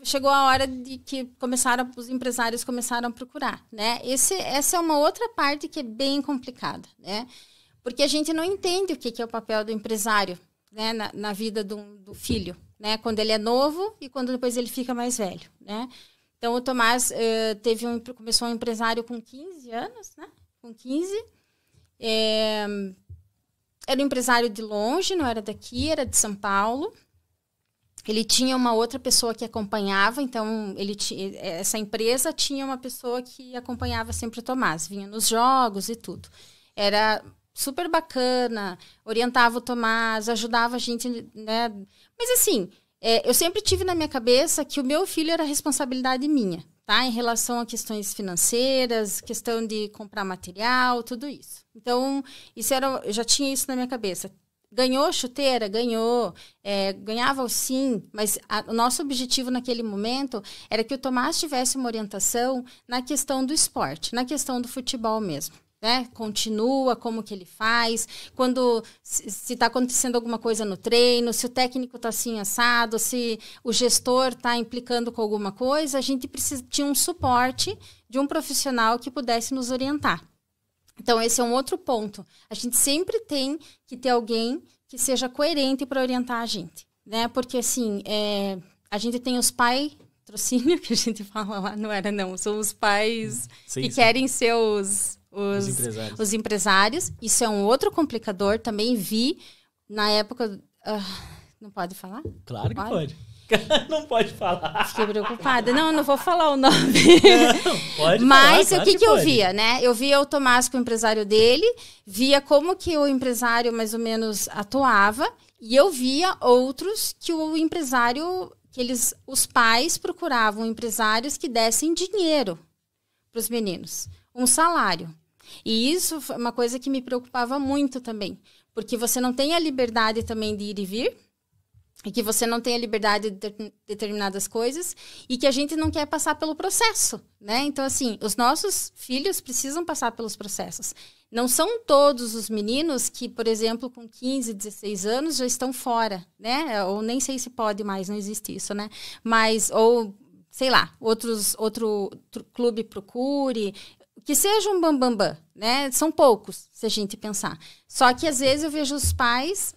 chegou a hora de que os empresários começaram a procurar, né? Essa é uma outra parte que é bem complicada, né? Porque a gente não entende o que é o papel do empresário, né? Na vida do filho, né? Quando ele é novo e quando depois ele fica mais velho, né? Então, o Tomás começou um empresário com 15 anos, né? Com 15. Era um empresário de longe, não era daqui, era de São Paulo. Ele tinha uma outra pessoa que acompanhava, então essa empresa tinha uma pessoa que acompanhava sempre o Tomás, vinha nos jogos e tudo. Era super bacana, orientava o Tomás, ajudava a gente, né? Mas assim, eu sempre tive na minha cabeça que o meu filho era responsabilidade minha, tá? Em relação a questões financeiras, questão de comprar material, tudo isso. Então, eu já tinha isso na minha cabeça. Ganhou chuteira? Ganhou. Ganhava sim, mas o nosso objetivo naquele momento era que o Tomás tivesse uma orientação na questão do esporte, na questão do futebol mesmo. Né? Continua, como que ele faz, se está acontecendo alguma coisa no treino, se o técnico está assim assado, se o gestor está implicando com alguma coisa, a gente tinha um suporte de um profissional que pudesse nos orientar. Então, esse é um outro ponto. A gente sempre tem que ter alguém que seja coerente para orientar a gente, né? Porque, assim, a gente tem os patrocínio, que a gente fala lá, não, são os pais que querem ser os empresários. Isso é um outro complicador. Também vi, na época... não pode falar? Claro que pode. Não pode falar. Fiquei preocupada. Não vou falar o nome. Não, pode Mas falar, o que eu via, né? Eu via o Tomás com o empresário dele, via como que o empresário mais ou menos atuava, e eu via outros que o empresário, os pais procuravam empresários que dessem dinheiro para os meninos, um salário. E isso foi uma coisa que me preocupava muito também, porque você não tem a liberdade também de ir e vir, e que você não tem a liberdade de determinadas coisas e que a gente não quer passar pelo processo, né? Então, assim, os nossos filhos precisam passar pelos processos. Não são todos os meninos que, por exemplo, com 15, 16 anos já estão fora, né? Ou nem sei se pode mais, não existe isso, né? Mas, ou, sei lá, outro clube procure... Que seja um bambambam, né? São poucos, se a gente pensar. Só que, às vezes, eu vejo os pais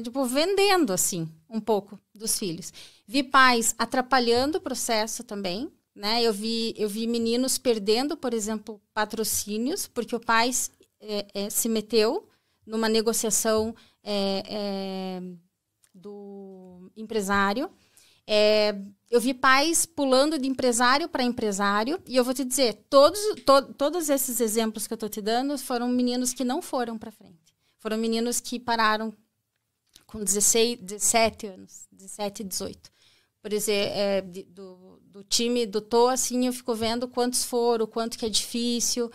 tipo, vendendo, assim, um pouco dos filhos. Vi pais atrapalhando o processo também, né? Eu vi meninos perdendo, por exemplo, patrocínios, porque o pai se meteu numa negociação do empresário. Eu vi pais pulando de empresário para empresário, e eu vou te dizer, todos esses exemplos que eu estou te dando foram meninos que não foram para frente. Foram meninos que pararam com 17 anos, 17, 18. Por exemplo, do time do Tô, assim, eu fico vendo quantos foram, o quanto que é difícil,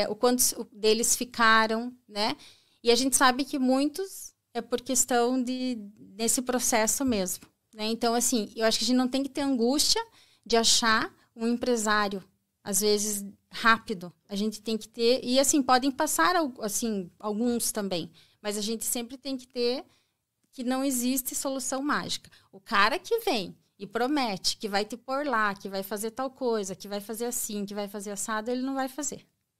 o quantos deles ficaram, né? E a gente sabe que muitos é por questão desse processo mesmo. Né? Então, assim, eu acho que a gente não tem que ter angústia de achar um empresário, às vezes, rápido. A gente tem que ter... E, assim, podem passar, assim, alguns também. Mas a gente sempre tem que ter que não existe solução mágica. O cara que vem e promete que vai te pôr lá, que vai fazer tal coisa, que vai fazer assim, que vai fazer assado, ele não vai fazer.